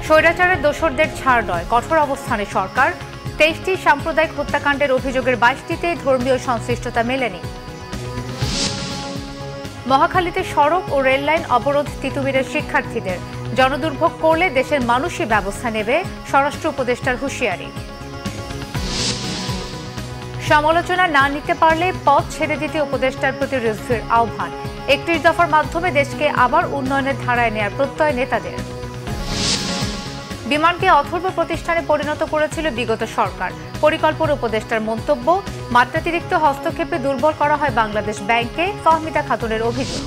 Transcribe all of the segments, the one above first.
স্বৈরাচারের দোসরদের ছাড় নয়, কঠোর অবস্থানে সরকার। 23টি সাম্প্রদায়িক হত্যাকাণ্ডের অভিযোগের 22টিতে ধর্মীয় সংশ্লিষ্টতা মেলেনি। মহাখালীতে সড়ক ও রেললাইন অবরোধ তিতুমিরের শিক্ষার্থীদের। জনদুর্ভোগ করলে দেশের মানুষই ব্যবস্থা নেবে, স্বরাষ্ট্র উপদেষ্টার হুঁশিয়ারি। সমালোচনা না নিতে পারলে পথ ছেড়ে দিতে উপদেষ্টার প্রতি রিজভির আহ্বান। 31 দফার মাধ্যমে দেশকে আবার উন্নয়নের ধারায় নেয়ার প্রত্যয় নেতাদের। বিমানকে অথর্ব প্রতিষ্ঠানে পরিণত করেছিল বিগত সরকার। পরিকল্পনা উপদেষ্টার মন্তব্য, মাত্রাতিরিক্ত হস্তক্ষেপে দুর্বল করা হয় বাংলাদেশ ব্যাংকে। ফাহমিদা খাতুনের অভিযোগ।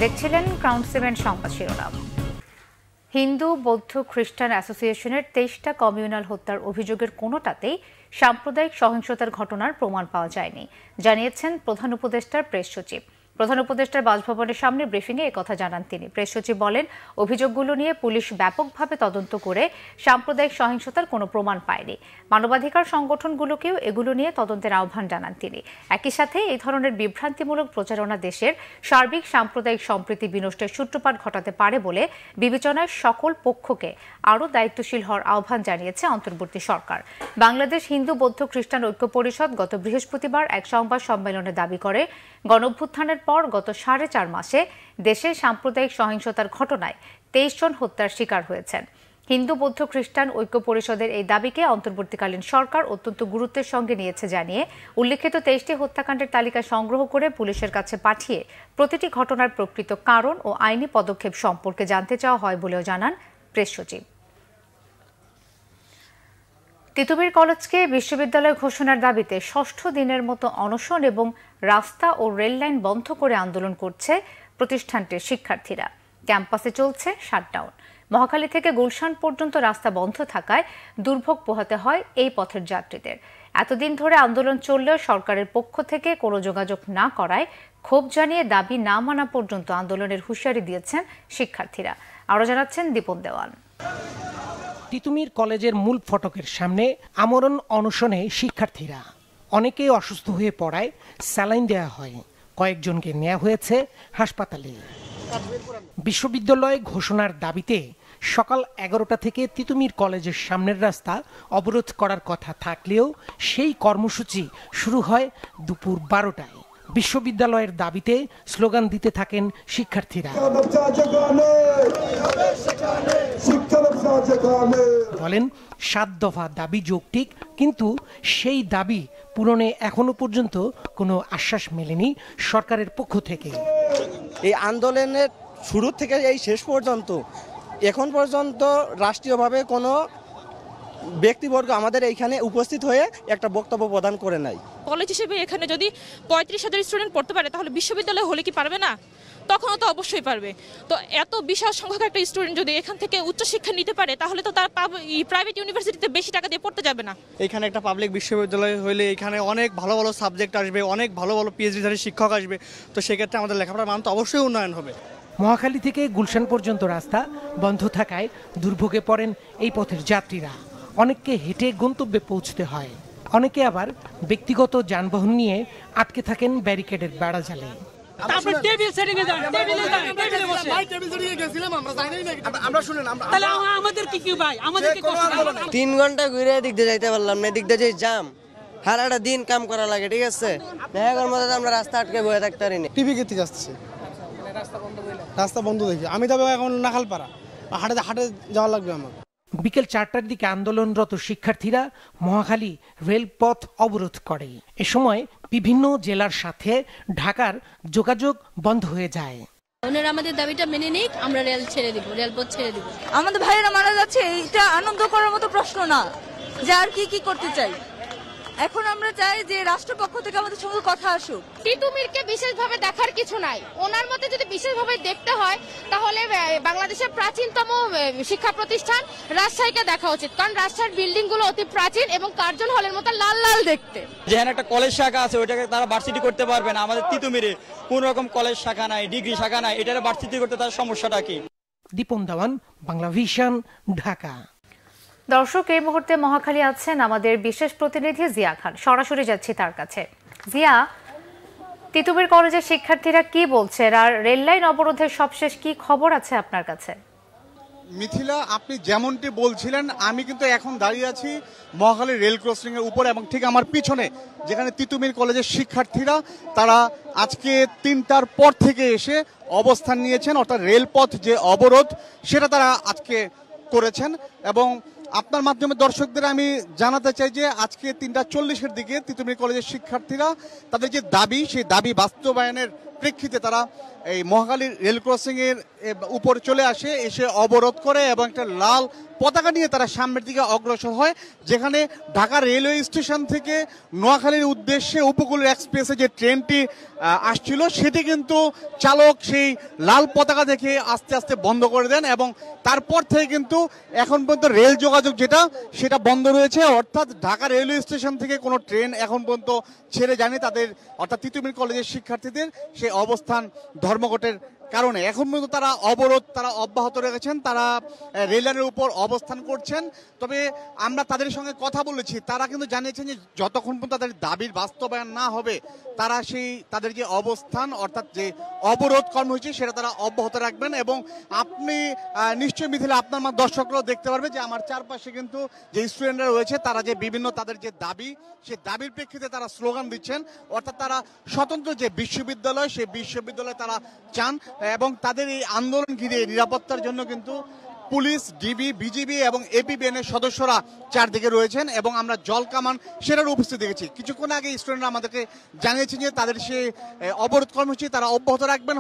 দেখছিলেন ক্রাউন 7 সংবাদ শিরোনাম। হিন্দু, বৌদ্ধ, খ্রিস্টান অ্যাসোসিয়েশনের 23টা কমিউনাল হত্যার অভিযোগের কোনোটাতেই সাম্প্রদায়িক সহিংসতার ঘটনার প্রমাণ পাওয়া যায়নি, জানিয়েছেন প্রধান উপদেষ্টার প্রেস সচিব। প্রধান উপদেষ্টার বাসভবনের সামনে ব্রিফিংয়ে একথা জানান তিনি। প্রেস সচিব বলেন, অভিযোগগুলো নিয়ে পুলিশ ব্যাপকভাবে তদন্ত করে সাম্প্রদায়িক সহিংসতার কোনো প্রমাণ পায়নি। মানবাধিকার সংগঠনগুলোকেও এগুলো নিয়ে তদন্তের আহ্বান জানান তিনি। একই সাথে এই ধরনের বিভ্রান্তিমূলক প্রচারণা দেশের সার্বিক সাম্প্রদায়িক সম্প্রীতি বিনষ্টের সূত্রপাত ঘটাতে পারে বলে বিবেচনায় সকল পক্ষকে আরও দায়িত্বশীল হওয়ার আহ্বান জানিয়েছে অন্তর্বর্তী সরকার। বাংলাদেশ হিন্দু, বৌদ্ধ, খ্রিস্টান ঐক্য পরিষদ গত বৃহস্পতিবার এক সংবাদ সম্মেলনে দাবি করে, গণঅভ্যুত্থানের পর গত 4.5 মাসে দেশে সাম্প্রদায়িক সহিংসতার ঘটনায় 23 জন হত্যার শিকার হয়েছেন। হিন্দু, বৌদ্ধ, খ্রিস্টান ঐক্য পরিষদের এই দাবিকে অন্তর্বর্তীকালীন সরকার অত্যন্ত গুরুত্বের সঙ্গে নিয়েছে জানিয়ে উল্লেখিত 23টি হত্যাকাণ্ডের তালিকা সংগ্রহ করে পুলিশের কাছে পাঠিয়ে প্রতিটি ঘটনার প্রকৃত কারণ ও আইনি পদক্ষেপ সম্পর্কে জানতে চাওয়া হয় বলেও জানান প্রেস সচিব। তিতুমির কলেজকে বিশ্ববিদ্যালয় ঘোষণার দাবিতে 6ষ্ঠ দিনের মতো অনশন এবং রাস্তা ও রেললাইন বন্ধ করে আন্দোলন করছে প্রতিষ্ঠানটির শিক্ষার্থীরা। ক্যাম্পাসে চলছে শাটডাউন। মহাখালী থেকে গুলশান পর্যন্ত রাস্তা বন্ধ থাকায় দুর্ভোগ পোহাতে হয় এই পথের যাত্রীদের। এতদিন ধরে আন্দোলন চললেও সরকারের পক্ষ থেকে কোনো যোগাযোগ না করায় ক্ষোভ জানিয়ে দাবি না মানা পর্যন্ত আন্দোলনের হুঁশিয়ারি দিয়েছেন শিক্ষার্থীরা। আরও জানাচ্ছেন দীপন দেওয়ান। তিতুমির কলেজের মূল ফটকের সামনে আমরণ অনশনে শিক্ষার্থীরা। অনেকেই অসুস্থ হয়ে পড়ায় স্যালাইন দেওয়া হয়, কয়েকজনকে নেওয়া হয়েছে হাসপাতালে। বিশ্ববিদ্যালয় ঘোষণার দাবিতে সকাল 11টা থেকে তিতুমির কলেজের সামনের রাস্তা অবরোধ করার কথা থাকলেও সেই কর্মসূচি শুরু হয় দুপুর 12টায়। বিশ্ববিদ্যালয়ের দাবিতে স্লোগান দিতে থাকেন শিক্ষার্থীরা। বলেন, 7 দফা দাবি যৌক্তিক, কিন্তু সেই দাবি পূরণে এখনো পর্যন্ত কোনো আশ্বাস মেলেনি সরকারের পক্ষ থেকে। এই আন্দোলনের শুরু থেকে এই শেষ পর্যন্ত এখন পর্যন্ত রাষ্ট্রীয়ভাবে কোনো ব্যক্তিবর্গ আমাদের এইখানে উপস্থিত হয়ে একটা বক্তব্য প্রদান করে নাই। কলেজ হিসেবে এখানে যদি 35,000 স্টুডেন্ট পড়তে পারে, তাহলে বিশ্ববিদ্যালয় হলে কি পারবে না? তখনও তো অবশ্যই পারবে। তো এত বিশাল সংখ্যক একটা স্টুডেন্ট যদি এখান থেকে উচ্চশিক্ষা নিতে পারে, তাহলে তো তার প্রাইভেট ইউনিভার্সিটিতে বেশি টাকা দিয়ে পড়তে যাবে না। এখানে একটা পাবলিক বিশ্ববিদ্যালয় হলে এখানে অনেক ভালো ভালো সাবজেক্ট আসবে, অনেক ভালো ভালো পিএইচডিধারী শিক্ষক আসবে। তো সেক্ষেত্রে আমাদের লেখাপড়ার মান তো অবশ্যই উন্নয়ন হবে। মহাখালী থেকে গুলশান পর্যন্ত রাস্তা বন্ধ থাকায় দুর্ভোগে পড়েন এই পথের যাত্রীরা। অনেককে হেঁটে গন্তব্যে পৌঁছতে হয়, অনেকে আবার ব্যক্তিগত যানবাহন নিয়ে আটকে থাকেন ব্যারিকেডের বেড়াজালে। 3 ঘন্টা ঘুরে এদিক দিয়ে যাইতে পারলাম না, এদিক দিয়ে যে জাম, সারাটা দিন কাম করা লাগে, ঠিক আছে। দেখার মধ্যে আমরা রাস্তা আটকে বয়ে থাকতে পারি না। টিভি কেটে যাচ্ছে, রাস্তা বন্ধ দেখি। আমি তবে এখন নাখালপাড়া হাটে যাওয়া লাগবে আমার। বিকেল 4টার দিকে আন্দোলনরত শিক্ষার্থীরা মহাখালী রেলপথ অবরোধ করে। এ সময় বিভিন্ন জেলার সাথে ঢাকার যোগাযোগ বন্ধ হয়ে যায়। ওনারা আমাদের দাবিটা মেনে নিক, আমরা রেলপথ ছেড়ে দিব। আমাদের ভাইয়েরা মারা যাচ্ছে, এটা আনন্দ করার মতো প্রশ্ন না যে আর কি করতে চাই। এখন আমরা চাই যে রাষ্ট্রপক্ষ থেকে আমাদের সঙ্গে কথা আসুক। তিতুমিরকে বিশেষভাবে দেখার কিছু নাই, ওনার মতে যদি বিশেষভাবে দেখতে হয় তাহলে বাংলাদেশের প্রাচীনতম শিক্ষা প্রতিষ্ঠান রাজশাহীকে দেখা উচিত, কারণ রাজশাহীর বিল্ডিং গুলো অতি প্রাচীন এবং কার্জন হলের মতো লাল লাল দেখতে। যেখানে একটা কলেজ শাখা আছে ওইটাকে তারা ভার্সিটি করতে পারবে না। আমাদের তিতুমিরে কোন রকম কলেজ শাখা নাই, ডিগ্রি শাখা নাই, এটারে ভার্সিটি করতে তার সমস্যাটা কি? দীপন দেওয়ান, বাংলা ভিশন, ঢাকা। দর্শক, এই মুহূর্তে মহাখালী আছেন আমাদের বিশেষ প্রতিনিধি জিয়া খান। সরাসরি যাচ্ছি তার কাছে। জিয়া, তিতুমির কলেজের শিক্ষার্থীরা কি বলছে আর রেললাইন অবরোধের সবশেষ কি খবর আছে আপনার কাছে? মিথিলা, আপনি যেমনটি বলছিলেন, আমি কিন্তু এখন দাঁড়িয়ে আছি মহাখালী রেল ক্রসিং এর উপরে এবং ঠিক আমার পিছনে যেখানে তিতুমির কলেজের শিক্ষার্থীরা তারা আজকে 3টার পর থেকে এসে অবস্থান নিয়েছেন, অর্থাৎ রেলপথ যে অবরোধ সেটা তারা আজকে করেছেন। এবং আপনার মাধ্যমে দর্শকদের আমি জানাতে চাই যে আজকে 3:40-এর দিকে তিতুমির কলেজের শিক্ষার্থীরা তাদের যে দাবি, সেই দাবি বাস্তবায়নের প্রেক্ষিতে তারা এই মহাখালী রেল ক্রসিং এর উপর চলে আসে, এসে অবরোধ করে এবং একটা লাল পতাকা নিয়ে তারা সামনের দিকে অগ্রসর হয়, যেখানে ঢাকা রেলওয়ে স্টেশন থেকে নোয়াখালীর উদ্দেশ্যে উপকূল এক্সপ্রেসে যে ট্রেনটি আসছিল সেটি কিন্তু চালক সেই লাল পতাকা দেখে আস্তে আস্তে বন্ধ করে দেন এবং তারপর থেকে কিন্তু এখন পর্যন্ত রেল যোগাযোগ সেটা বন্ধ রয়েছে। অর্থাৎ ঢাকা রেলওয়ে স্টেশন থেকে কোনো ট্রেন এখন পর্যন্ত ছেড়ে যায়নি তাদের, অর্থাৎ তিতুমির কলেজের শিক্ষার্থীদের সেই অবস্থান ধর্মঘটের কারণে। এখন পর্যন্ত তারা অবরোধ অব্যাহত রেখেছেন, তারা রেললাইনের উপর অবস্থান করছেন। তবে আমরা তাদের সঙ্গে কথা বলেছি, তারা কিন্তু জানিয়েছেন যে যতক্ষণ পর্যন্ত তাদের দাবির বাস্তবায়ন না হবে তারা তাদের যে অবস্থান অর্থাৎ যে অবরোধ কর্মসূচি সেটা তারা অব্যাহত রাখবেন। এবং আপনি নিশ্চয়ই মিথিলা, আপনার দর্শকরাও দেখতে পারবে যে আমার চারপাশে কিন্তু যে স্টুডেন্টরা রয়েছে তারা যে বিভিন্ন তাদের যে দাবি, সেই দাবির প্রেক্ষিতে তারা স্লোগান দিচ্ছেন। অর্থাৎ তারা স্বতন্ত্র যে বিশ্ববিদ্যালয়, সেই বিশ্ববিদ্যালয় তারা চান এবং তাদের এই আন্দোলন ঘিরে নিরাপত্তার জন্য কিন্তু পুলিশ, ডিবি, বিজিবি এবং এপিবিএন এর সদস্যরা চারদিকে রয়েছেন এবং আমরা জল কামান সেটার উপস্থিত দেখেছি। কিছুক্ষণ আগে স্টুডেন্টরা আমাদেরকে জানিয়েছেন যে তাদের সেই অবরোধ কর্মসূচি তারা অব্যাহত রাখবেন।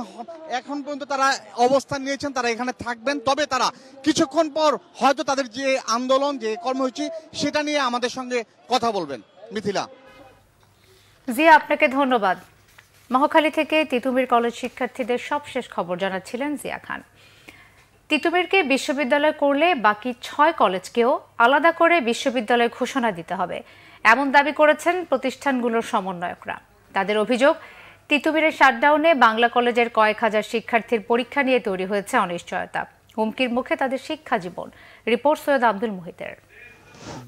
এখন পর্যন্ত তারা অবস্থান নিয়েছেন, তারা এখানে থাকবেন। তবে তারা কিছুক্ষণ পর হয়তো তাদের যে আন্দোলন, যে কর্মসূচি সেটা নিয়ে আমাদের সঙ্গে কথা বলবেন। মিথিলা। জিয়া, আপনাকে ধন্যবাদ। মহাখালী থেকে তিতুমির কলেজ শিক্ষার্থীদের সবশেষ খবর জানাচ্ছিলেন জিয়া খান। তিতুমিরকে বিশ্ববিদ্যালয় করলে বাকি 6 কলেজকেও আলাদা করে বিশ্ববিদ্যালয় ঘোষণা দিতে হবে, এমন দাবি করেছেন প্রতিষ্ঠানগুলোর সমন্বয়করা। তাদের অভিযোগ, তিতুমিরের শাটডাউনে বাংলা কলেজের কয়েক হাজার শিক্ষার্থীর পরীক্ষা নিয়ে তৈরি হয়েছে অনিশ্চয়তা। হুমকির মুখে তাদের শিক্ষা জীবন। রিপোর্ট সৈয়দ আব্দুল মুহিতের।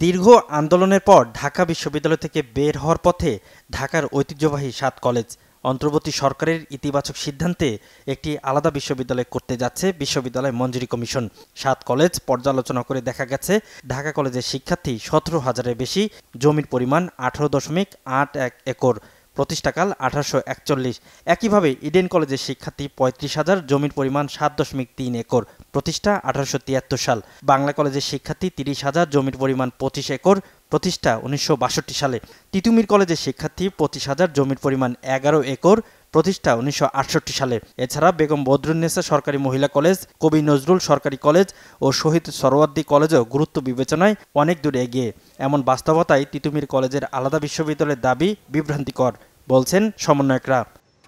দীর্ঘ আন্দোলনের পর ঢাকা বিশ্ববিদ্যালয় থেকে বের হওয়ার পথে ঢাকার ঐতিহ্যবাহী 7 কলেজ। অন্তর্বর্তী সরকারের ইতিবাচক সিদ্ধান্তে একটি আলাদা বিশ্ববিদ্যালয় করতে যাচ্ছে বিশ্ববিদ্যালয় মঞ্জুরি কমিশন। 7 কলেজ পর্যালোচনা করে দেখা গেছে ঢাকা কলেজের শিক্ষার্থী 17,000-এর বেশি, জমির পরিমাণ 18.81 একর, প্রতিষ্ঠাকাল 1841। একইভাবে ইডেন কলেজের শিক্ষার্থী 35,000, জমির পরিমাণ 7.3 একর, প্রতিষ্ঠা 1873 সাল। বাংলা কলেজের শিক্ষার্থী 30,000, জমির পরিমাণ 25 একর, প্রতিষ্ঠা 1962 সালে। তিতুমির কলেজের শিক্ষার্থী 25,000, জমির পরিমাণ 11 একর, প্রতিষ্ঠা 1968 সালে। এছাড়া বেগম বদরুন্নেসা সরকারি মহিলা কলেজ, কবি নজরুল সরকারি কলেজ ও শহীদ সরওয়ার্দী কলেজও গুরুত্ব বিবেচনায় অনেক দূর এগিয়ে। এমন বাস্তবতায় তিতুমির কলেজের আলাদা বিশ্ববিদ্যালয়ের দাবি বিভ্রান্তিকর বলছেন সমন্বয়করা।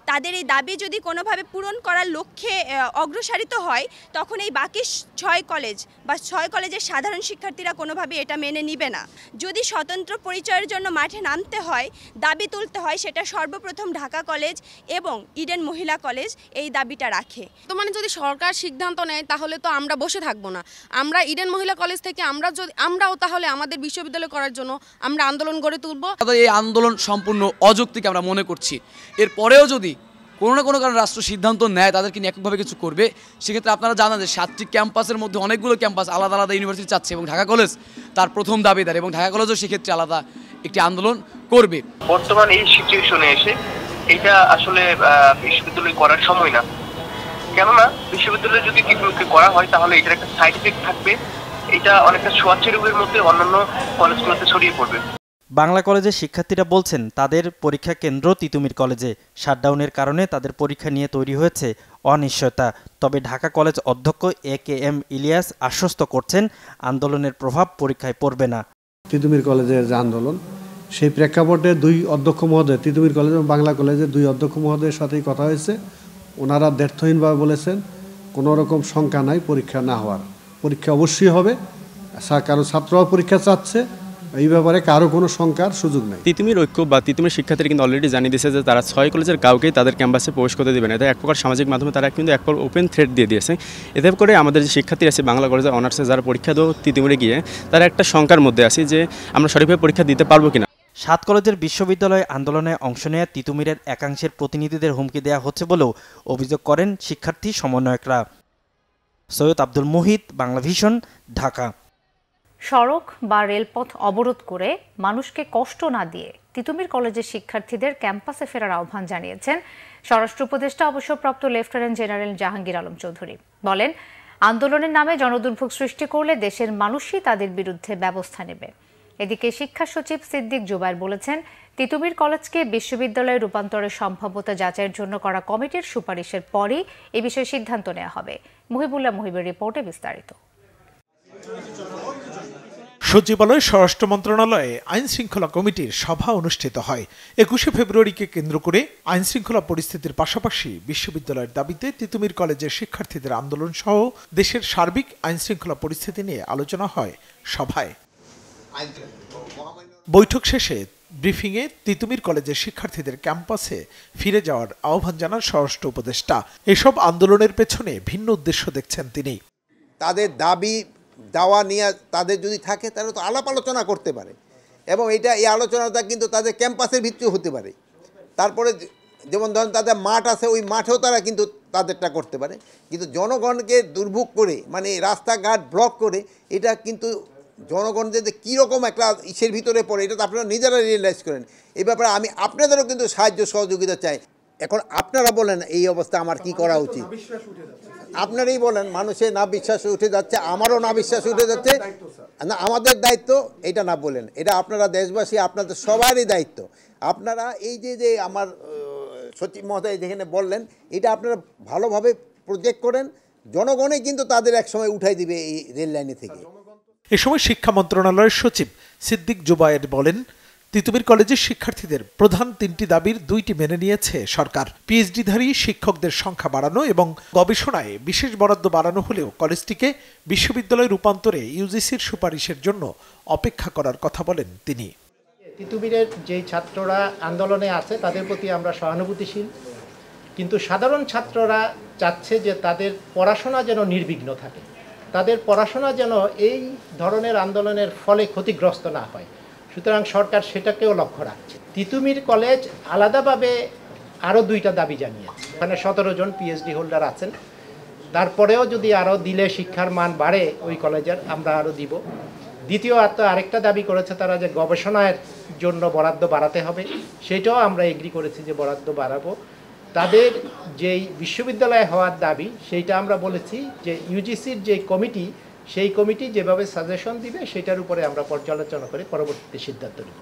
তাদের এই দাবি যদি কোনোভাবে পূরণ করার লক্ষ্যে অগ্রসারিত হয় তখন এই বাকি 6 কলেজ বা 6 কলেজের সাধারণ শিক্ষার্থীরা কোনোভাবে এটা মেনে নিবে না। যদি স্বতন্ত্র পরিচয়ের জন্য মাঠে নামতে হয়, দাবি তুলতে হয়, সেটা সর্বপ্রথম ঢাকা কলেজ এবং ইডেন মহিলা কলেজ এই দাবিটা রাখে। তো মানে যদি সরকার সিদ্ধান্ত নেয় তাহলে তো আমরা বসে থাকবো না। আমরা ইডেন মহিলা কলেজ থেকে আমরাও তাহলে আমাদের বিশ্ববিদ্যালয় করার জন্য আমরা আন্দোলন গড়ে তুলব। এই আন্দোলন সম্পূর্ণ অযৌক্তিক আমরা মনে করছি। এরপরেও যদি কোনো না কোনো কারণে রাষ্ট্র সিদ্ধান্ত নেয় তাদেরকে নিয়ে এককভাবে কিছু করবে, সেক্ষেত্রে আপনারা জানেন যে 7টি ক্যাম্পাসের মধ্যে অনেকগুলো ক্যাম্পাস আলাদা আলাদা ইউনিভার্সিটি চাচ্ছে এবং ঢাকা কলেজ তার প্রথম দাবিদার এবং ঢাকা কলেজও সেক্ষেত্রে আলাদা একটি আন্দোলন করবে। বর্তমান এই সিচুয়েশনে এসে এটা আসলে বিশ্ববিদ্যালয় করার সময় না, কেননা বিশ্ববিদ্যালয় যদি কিছু করা হয় তাহলে এটার একটা সাইড ইফেক্ট থাকবে, এটা অনেকটা ছোঁয়াচে রোগের মধ্যে অন্যান্য কলেজগুলোতে ছড়িয়ে পড়বে। বাংলা কলেজের শিক্ষার্থীরা বলছেন তাদের পরীক্ষা কেন্দ্র তিতুমির কলেজে। শাটডাউনের কারণে তাদের পরীক্ষা নিয়ে তৈরি হয়েছে অনিশ্চয়তা। তবে ঢাকা কলেজ অধ্যক্ষ AKM ইলিয়াস আশ্বস্ত করছেন আন্দোলনের প্রভাব পরীক্ষায় পড়বে না। তিতুমির কলেজের যে আন্দোলন, সেই প্রেক্ষাপটে 2 অধ্যক্ষ মহোদয়, তিতুমির কলেজ এবং বাংলা কলেজের 2 অধ্যক্ষ মহোদয়ের সাথেই কথা হয়েছে। ওনারা দ্ব্যর্থহীনভাবে বলেছেন কোনো রকম শঙ্কা নাই পরীক্ষা না হওয়ার, পরীক্ষা অবশ্যই হবে, কারণ ছাত্ররাও পরীক্ষা চাচ্ছে, এই ব্যাপারে কারো কোনো শঙ্কার সুযোগ নেই। তিতুমির ঐক্য বা তিতুমির শিক্ষার্থীরা কিন্তু অলরেডি জানিয়ে দিয়েছে যে তারা 6 কলেজের কাউকেই তাদের ক্যাম্পাসে প্রবেশ করতে দেবে না। এটা এক প্রকার সামাজিক মাধ্যমে তারা কিন্তু এক প্রকার ওপেন থ্রেট দিয়ে দিয়েছে। এতে করে আমাদের যে শিক্ষার্থী আছে বাংলা কলেজের অনার্সে যারা পরীক্ষা দেও তিতুমিরে গিয়ে, তারা একটা শঙ্কার মধ্যে আছে যে আমরা সঠিকভাবে পরীক্ষা দিতে পারবো কিনা। 7 কলেজের বিশ্ববিদ্যালয় আন্দোলনে অংশ নেয়া তিতুমিরের একাংশের প্রতিনিধিদের হুমকি দেওয়া হচ্ছে বলেও অভিযোগ করেন শিক্ষার্থী সমন্বয়করা। সৈয়দ আব্দুল মুহিত, বাংলা ভিশন, ঢাকা। সড়ক বা রেলপথ অবরোধ করে মানুষকে কষ্ট না দিয়ে তিতুমির কলেজের শিক্ষার্থীদের ক্যাম্পাসে ফেরার আহ্বান জানিয়েছেন স্বরাষ্ট্র উপদেষ্টা অবসরপ্রাপ্ত লেফটেন্যান্ট জেনারেল জাহাঙ্গীর আলম চৌধুরী। বলেন, আন্দোলনের নামে জনদুর্ভোগ সৃষ্টি করলে দেশের মানুষই তাদের বিরুদ্ধে ব্যবস্থা নেবে। এদিকে শিক্ষা সচিব সিদ্দিক জুবায়ের বলেছেন, তিতুমির কলেজকে বিশ্ববিদ্যালয়ে রূপান্তরের সম্ভাব্যতা যাচাইয়ের জন্য করা কমিটির সুপারিশের পরই এ বিষয়ে সিদ্ধান্ত নেওয়া হবে। মুহিবুল্লাহ মুহিবের রিপোর্টে বিস্তারিত। সচিবালয় স্বরাষ্ট্র মন্ত্রণালয়ে আইন শৃঙ্খলা কমিটির সভা অনুষ্ঠিত হয়। 21শে ফেব্রুয়ারিকে কেন্দ্র করে আইন শৃঙ্খলা পরিস্থিতির পাশাপাশি বিশ্ববিদ্যালয়ের দাবিতে তিতুমির কলেজের শিক্ষার্থীদের আন্দোলন সহ দেশের সার্বিক আইন শৃঙ্খলা পরিস্থিতি নিয়ে আলোচনা হয় সভায়। বৈঠক শেষে ব্রিফিংয়ে তিতুমির কলেজের শিক্ষার্থীদের ক্যাম্পাসে ফিরে যাওয়ার আহ্বান জানান স্বরাষ্ট্র উপদেষ্টা। এসব আন্দোলনের পেছনে ভিন্ন উদ্দেশ্য দেখছেন তিনি। তাদের দাবি দাওয়া নিয়ে তাদের যদি থাকে তাহলে তো আলাপ আলোচনা করতে পারে, এবং এই আলোচনাটা কিন্তু তাদের ক্যাম্পাসের ভিত্তিও হতে পারে। তারপরে যেমন ধরেন তাদের মাঠ আছে, ওই মাঠেও তারা কিন্তু তাদেরটা করতে পারে। কিন্তু জনগণকে দুর্ভোগ করে, মানে রাস্তাঘাট ব্লক করে, এটা কিন্তু জনগণ যে কীরকম একটা ইসের ভিতরে পড়ে, এটা তো আপনারা নিজেরা রিয়েলাইজ করেন। এই ব্যাপারে আমি আপনাদেরও কিন্তু সাহায্য সহযোগিতা চাই। এখন আপনারা বলেন এই অবস্থা আমার কি করা উচিত, আপনারাই বলেন। মানুষের না বিশ্বাস উঠে যাচ্ছে, আমারও না বিশ্বাস উঠে যাচ্ছে। না, আমাদের দায়িত্ব এটা না বলেন, এটা আপনারা দেশবাসী, আপনাদের সবারই দায়িত্ব। আপনারা এই যে আমার সচিব মহোদয় যেখানে বললেন, এটা আপনারা ভালোভাবে প্রজেক্ট করেন, জনগণই কিন্তু তাদের একসময় উঠাই দিবে এই রেল লাইনে থেকে। এ সময় শিক্ষা মন্ত্রণালয়ের সচিব সিদ্দিক জুবায়ের বলেন, তিতুমির কলেজের শিক্ষার্থীদের প্রধান 3টি দাবির 2টি মেনে নিয়েছে সরকার। পিএইচডিধারী শিক্ষকদের সংখ্যা বাড়ানো এবং গবেষণায় বিশেষ বরাদ্দ বাড়ানো হলেও কলেজটিকে বিশ্ববিদ্যালয়ে রূপান্তরে ইউজিসির সুপারিশের জন্য অপেক্ষা করার কথা বলেন তিনি। তিতুমিরের যে ছাত্ররা আন্দোলনে আছে তাদের প্রতি আমরা সহানুভূতিশীল, কিন্তু সাধারণ ছাত্ররা চাচ্ছে যে তাদের পড়াশোনা যেন নির্বিঘ্ন থাকে, তাদের পড়াশোনা যেন এই ধরনের আন্দোলনের ফলে ক্ষতিগ্রস্ত না হয়। সুতরাং সরকার সেটাকেও লক্ষ্য রাখছে। তিতুমির কলেজ আলাদাভাবে আরও 2টা দাবি জানিয়েছে। ওখানে 17 জন পিএইচডি হোল্ডার আছেন, তারপরেও যদি আরও দিলে শিক্ষার মান বাড়ে ওই কলেজের, আমরা আরও দিব। দ্বিতীয় আরেকটা দাবি করেছে তারা, যে গবেষণার জন্য বরাদ্দ বাড়াতে হবে, সেটাও আমরা এগ্রি করেছি যে বরাদ্দ বাড়াবো। তাদের যেই বিশ্ববিদ্যালয়ে হওয়ার দাবি, সেইটা আমরা বলেছি যে ইউজিসির যে কমিটি, সেই কমিটি যেভাবে সাজেশন দিবে সেটার উপরে আমরা পর্যালোচনা করে পরবর্তীতে সিদ্ধান্ত নেব।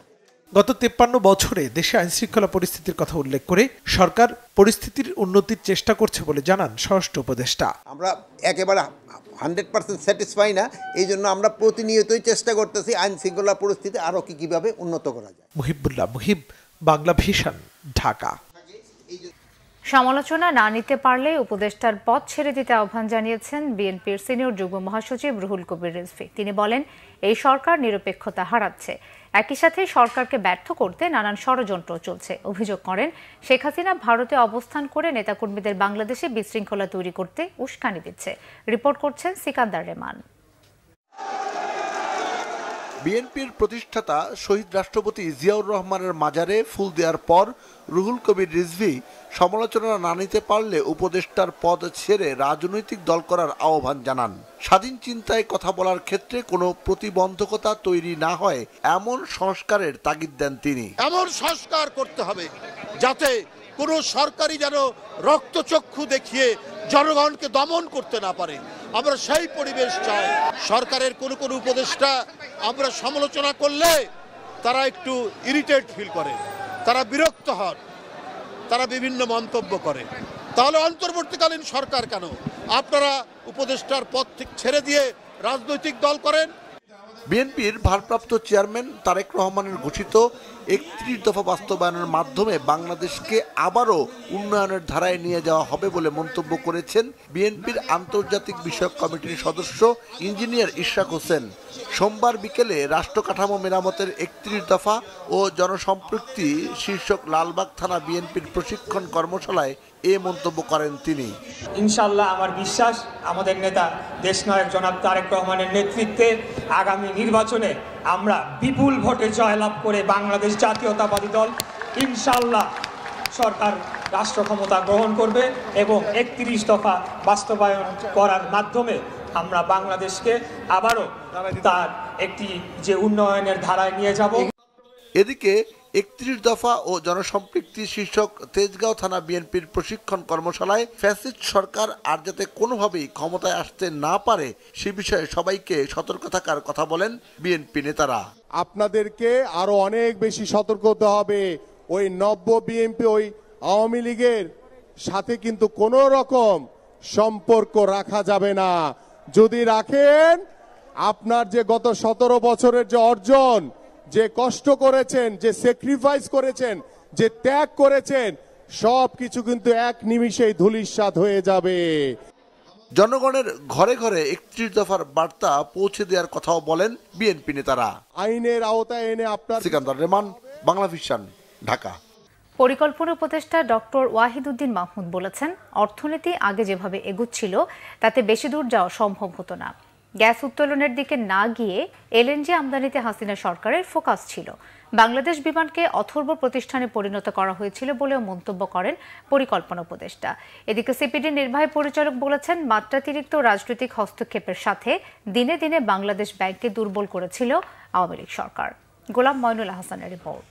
গত 53 বছরে দেশে আইনশৃঙ্খলা পরিস্থিতির কথা উল্লেখ করে সরকার পরিস্থিতির উন্নতির চেষ্টা করছে বলে জানান স্বরাষ্ট্র উপদেষ্টা। আমরা একেবারে 100% স্যাটিসফাই না, এই জন্য আমরা প্রতিনিয়তই চেষ্টা করতেছি আইন শৃঙ্খলা পরিস্থিতি আরও কিভাবে উন্নত করা যায়। মুহিবুল্লাহ মুহিব, বাংলা ভিশন, ঢাকা। সমালোচনা না নিতে পারলে উপদেষ্টার পদ ছেড়ে দিতে আহ্বান জানিয়েছেন বিএনপির সিনিয়র যুগ্ম মহাসচিব রুহুল কবির রিজভী। তিনি বলেন, এই সরকার নিরপেক্ষতা হারাচ্ছে, একই সাথে সরকারকে ব্যর্থ করতে নানান ষড়যন্ত্র চলছে। অভিযোগ করেন, শেখ হাসিনা ভারতে অবস্থান করে নেতাকর্মীদের বাংলাদেশে বিশৃঙ্খলা তৈরি করতে উস্কানি দিচ্ছে। রিপোর্ট করছেন সিকান্দার রেমান। বিএনপির প্রতিষ্ঠাতা শহীদ রাষ্ট্রপতি জিয়াউর রহমানের মাজারে ফুল দেওয়ার পর রুহুল কবির রিজভী সমালোচনা না নিতে পারলে উপদেষ্টার পদ ছেড়ে রাজনৈতিক দল করার আহ্বান জানান। স্বাধীন চিন্তায় কথা বলার ক্ষেত্রে কোনো প্রতিবন্ধকতা তৈরি না হয় এমন সংস্কারের তাগিদ দেন তিনি। এমন সংস্কার করতে হবে যাতে কোনো সরকারি যেন রক্তচক্ষু দেখিয়ে জনগণকে দমন করতে না পারে, আমরা সেই পরিবেশ চাই। সরকারের কোনো কোনো উপদেষ্টা আমরা সমালোচনা করলে তারা একটু ইরিটেট ফিল করে, তারা বিরক্ত হন, তারা বিভিন্ন মন্তব্য করে। তাহলে অন্তর্বর্তীকালীন সরকার কেন আপনারা উপদেষ্টার পদ থেকে ছেড়ে দিয়ে রাজনৈতিক দল করেন? বিএনপির ভারপ্রাপ্ত চেয়ারম্যান তারেক রহমানের ঘোষিত 31 দফা বাস্তবায়নের মাধ্যমে বাংলাদেশকে আবারও উন্নয়নের ধারায় নিয়ে যাওয়া হবে বলে মন্তব্য করেছেন বিএনপির আন্তর্জাতিক বিষয়ক কমিটির সদস্য ইঞ্জিনিয়ার ইশরাক হোসেন। সোমবার বিকেলে রাষ্ট্র কাঠামো মেরামতের 31 দফা ও জনসম্পৃক্তি শীর্ষক লালবাগ থানা বিএনপির প্রশিক্ষণ কর্মশালায় এ মন্তব্য করেন তিনি। ইনশাআল্লাহ আমার বিশ্বাস, আমাদের নেতা দেশনায়ক জনাব তারেক রহমানের নেতৃত্বে আগামী নির্বাচনে আমরা বিপুল ভোটে জয়লাভ করে বাংলাদেশ জাতীয়তাবাদী দল ইনশাআল্লাহ সরকার রাষ্ট্র ক্ষমতা গ্রহণ করবে এবং 31 দফা বাস্তবায়ন করার মাধ্যমে আমরা বাংলাদেশকে আবারও তার একটি যে উন্নয়নের ধারায় নিয়ে যাব। এদিকে 31 দফা ও জনসম্পৃক্তি শীর্ষক তেজগাঁও থানা বিএনপির প্রশিক্ষণ কর্মশালায় ফ্যাসিস্ট সরকার আর যাতে কোনোভাবেই ক্ষমতায় আসতে না পারে সে বিষয়ে সবাইকে সতর্ক থাকার কথা বলেন বিএনপি নেতারা। আপনাদেরকে আরো অনেক বেশি সতর্ক হতে হবে। ওই নব্য বিএনপি ওই আওয়ামী লীগের সাথে কিন্তু কোনো রকম সম্পর্ক রাখা যাবে না। যদি রাখেন, আপনার যে গত 17 বছরের যে অর্জন, যে কষ্ট করেছেন, যে স্যাক্রিফাইস করেছেন, যে ত্যাগ করেছেন, সব কিছু কিন্তু এক নিমিষেই ধূলিসাৎ হয়ে যাবে। জনগণের ঘরে ঘরে 31 দফার বার্তা পৌঁছে দেওয়ার কথাও বলেন বিএনপি নেতারা। আইনের আওতায় এনে আপনার। সিকান্দার রেমান, বাংলা ভিশন, ঢাকা। পরিকল্পনা উপদেষ্টা ডক্টর ওয়াহিদুদ্দিন মাহমুদ বলেছেন, অর্থনীতি আগে যেভাবে এগুচ্ছিল তাতে বেশি দূর যাওয়া সম্ভব হতো না। গ্যাস উত্তোলনের দিকে না গিয়ে এলএনজি আমদানিতে হাসিনা সরকারের ফোকাস ছিল। বাংলাদেশ বিমানকে অথর্ব প্রতিষ্ঠানে পরিণত করা হয়েছিল বলেও মন্তব্য করেন পরিকল্পনা উপদেষ্টা। এদিকে সিপিডির নির্বাহী পরিচালক বলেছেন, মাত্রাতিরিক্ত রাজনৈতিক হস্তক্ষেপের সাথে দিনে দিনে বাংলাদেশ ব্যাংককে দুর্বল করেছিল আওয়ামী লীগ সরকার। গোলাম ময়নুল হাসানের রিপোর্ট।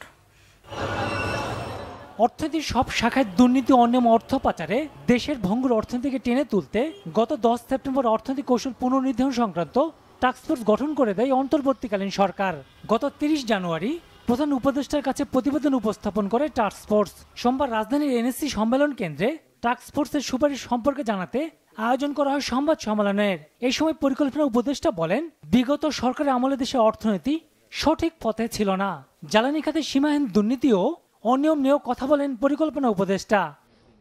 অর্থনীতির সব শাখায় দুর্নীতি, অনিয়ম, অর্থ পাচারে দেশের ভঙ্গুর অর্থনীতিকে টেনে তুলতে গত 10 সেপ্টেম্বর অর্থনৈতিক কৌশল পুনর্নির্ধারণ সংক্রান্ত টাস্কফোর্স গঠন করে দেয় অন্তর্বর্তীকালীন সরকার। গত 30 জানুয়ারি প্রধান উপদেষ্টার কাছে প্রতিবেদন উপস্থাপন করে টাস্কফোর্স। সোমবার রাজধানীর এনএসসি সম্মেলন কেন্দ্রে টাস্কফোর্সের সুপারিশ সম্পর্কে জানাতে আয়োজন করা হয় সংবাদ সম্মেলনের। এই সময় পরিকল্পনা উপদেষ্টা বলেন, বিগত সরকারের আমলে দেশের অর্থনীতি সঠিক পথে ছিল না। জ্বালানি খাতে সীমাহীন দুর্নীতি ও অনিয়ম নিয়েও কথা বলেন পরিকল্পনা উপদেষ্টা।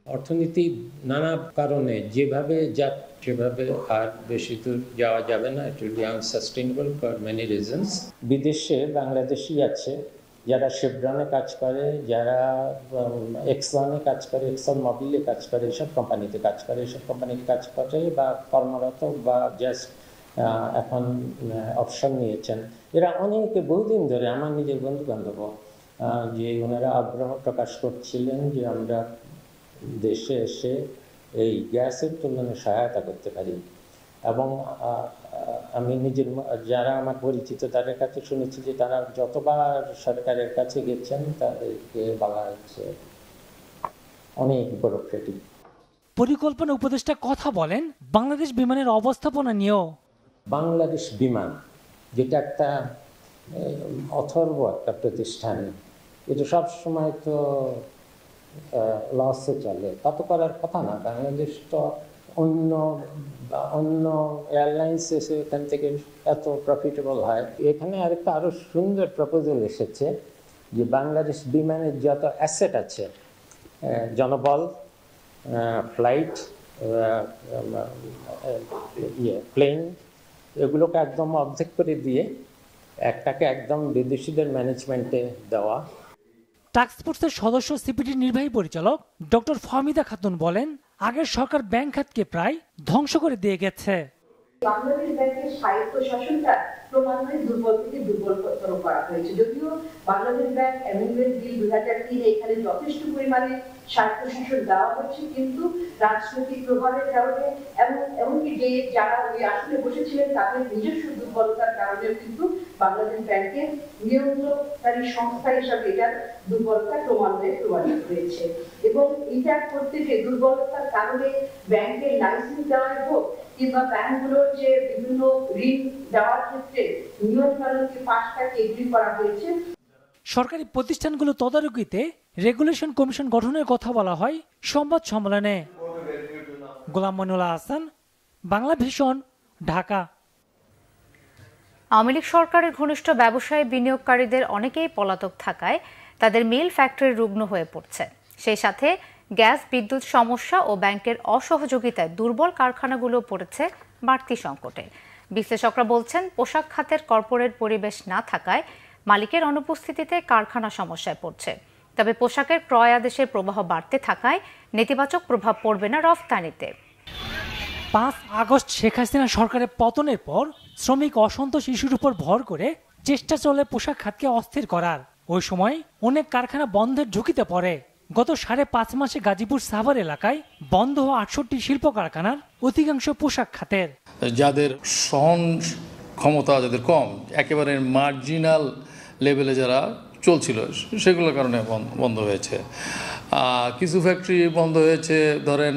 অর্থনীতি নানা কারণে যেভাবে সেভাবে আর বেশি দূর যাওয়া যাবে না। It will be unsustainable for many reasons. বিদেশে বাংলাদেশি আছে যারা শেভরনে কাজ করে, যারা এক্সনে কাজ করে, এক্সন মোবিলে কাজ করে, এসব কোম্পানিতে কাজ করে, এসব কোম্পানিতে কাজ করে বা কর্মরত বা জাস্ট এখন অপশন নিয়েছেন। এরা অনেকে বহুদিন ধরে, আমার নিজের বন্ধু বান্ধব, যে ওনারা আগ্রহ প্রকাশ করছিলেন যে আমরা দেশে এসে এই গ্যাসের তুলনায় সহায়তা করতে পারি। এবং আমি নিজের যারা আমার পরিচিত তাদের কাছে শুনেছি যে তারা যতবার সরকারের কাছে গেছেন তাদেরকে বলা হচ্ছে অনেক ব্যুরোক্রেটিক। পরিকল্পনা উপদেষ্টা কথা বলেন বাংলাদেশ বিমানের অবস্থাপনা নিয়েও। বাংলাদেশ বিমান যেটা একটা অথর্ব একটা প্রতিষ্ঠান, এটা সবসময় তো লসে চলে, তা তো করার কথা না। বাংলাদেশ তো অন্য এয়ারলাইন্স এসে এখান থেকে এত প্রফিটেবল হয়। এখানে আরেকটা আরও সুন্দর প্রপোজাল এসেছে যে বাংলাদেশ বিমানের যত অ্যাসেট আছে, জনবল, ফ্লাইট, প্লেন, এগুলোকে একদম অর্ধেক করে দিয়ে একটাকে একদম বিদেশিদের ম্যানেজমেন্টে দেওয়া। টাস্কফোর্সের সদস্য সিপিডির নির্বাহী পরিচালক ডক্টর ফাহমিদা খাতুন বলেন, আগের সরকার ব্যাংক খাতকে প্রায় ধ্বংস করে দিয়ে গেছে। বাংলাদেশ ব্যাংকের স্বায়ত্তশাসনটা ক্রমান্বয়ে দুর্বল থেকে দুর্বলতর করা হয়েছে। যদিও বাংলাদেশ ব্যাংক অ্যামেন্ডমেন্ট বিল 2003 এখানে যথেষ্ট পরিমাণে স্বায়ত্তশাসন দেওয়া হচ্ছে, কিন্তু রাজনৈতিক প্রভাবের কারণে এমনকি যে যারা ওই আসলে বসেছিলেন তাদের নিজস্ব দুর্বলতার কারণে কিন্তু বাংলাদেশ ব্যাংকের নিয়ন্ত্রণকারী সংস্থা হিসাবে এটার দুর্বলতা ক্রমান্বয়ে প্রমাণিত হয়েছে। এবং এটা করতে যে দুর্বলতার কারণে ব্যাংকের লাইসেন্স দেওয়ার হোক কিংবা ব্যাংকগুলোর যে বিভিন্ন ঋণ দেওয়ার ক্ষেত্রে নিয়ম কানুনকে পাশটাকে এগ্রি করা হয়েছে। সরকারি প্রতিষ্ঠানগুলো তদারকিতে রেগুলেশন কমিশন গঠনের কথা বলা হয় সংবাদ সম্মেলনে। গোলাম মনিরুল হাসান, বাংলা ভিশন, ঢাকা। আওয়ামী লীগ সরকারের ঘনিষ্ঠ ব্যবসায়ী বিনিয়োগকারীদের অনেকেই পলাতক থাকায় তাদের মিল ফ্যাক্টরি রুগ্ন হয়ে পড়ছে। সেই সাথে গ্যাস, বিদ্যুৎ সমস্যা ও ব্যাংকের অসহযোগিতায় দুর্বল কারখানাগুলো পড়েছে বাড়তি সংকটে। বিশ্লেষকরা বলছেন, পোশাক খাতের কর্পোরেট পরিবেশ না থাকায় মালিকের অনুপস্থিতিতে কারখানা সমস্যায় পড়ছে। তবে পোশাকের ক্রয় আদেশের প্রবাহ বাড়তে থাকায় নেতিবাচক প্রভাব পড়বে না রফতানিতে। 5 আগস্ট শেখ হাসিনা সরকারের পতনের পর শ্রমিক অসন্তোষ ইস্যুর উপর ভর করে চেষ্টা চলে পোশাক খাতকে অস্থির করার। ওই সময় অনেক কারখানা বন্ধের ঝুঁকিতে পড়ে। গত 5.5 মাসে গাজীপুর সাভার এলাকায় বন্ধ হওয়া 68 শিল্প কারখানার অধিকাংশ পোশাক খাতের। যাদের সহন ক্ষমতা যাদের কম, একেবারে মার্জিনাল লেভেলে যারা চলছিল, সেগুলোর কারণে বন্ধ হয়েছে। কিছু ফ্যাক্টরি বন্ধ হয়েছে ধরেন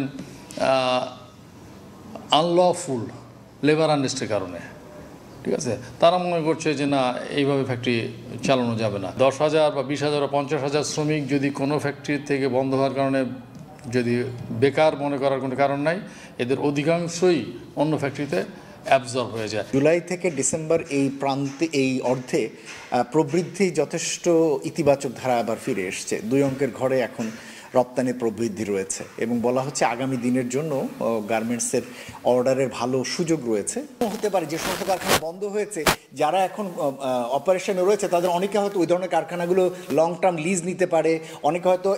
আনলফুল লেবার আনরেস্টের কারণে, ঠিক আছে। তারা মনে করছে যে না, এইভাবে ফ্যাক্টরি চালানো যাবে না। 10,000 বা 20,000 বা 50,000 শ্রমিক যদি কোনো ফ্যাক্টরি থেকে বন্ধ হওয়ার কারণে যদি বেকার মনে করার কোনো কারণ নাই, এদের অধিকাংশই অন্য ফ্যাক্টরিতে অ্যাবজর্ব হয়ে যায়। জুলাই থেকে ডিসেম্বর এই প্রান্তে এই অর্ধে প্রবৃদ্ধি যথেষ্ট ইতিবাচক ধারা আবার ফিরে এসছে। 2 অঙ্কের ঘরে এখন রপ্তানি প্রবৃদ্ধি রয়েছে এবং বলা হচ্ছে আগামী দিনের জন্য গার্মেন্টসের অর্ডারের ভালো সুযোগ রয়েছে। হতে পারে যে সমস্ত কারখানা বন্ধ হয়েছে, যারা এখন অপারেশনে রয়েছে তাদের অনেকে হয়তো ওই ধরনের কারখানাগুলো লং টার্ম লিজ নিতে পারে, অনেকে হয়তো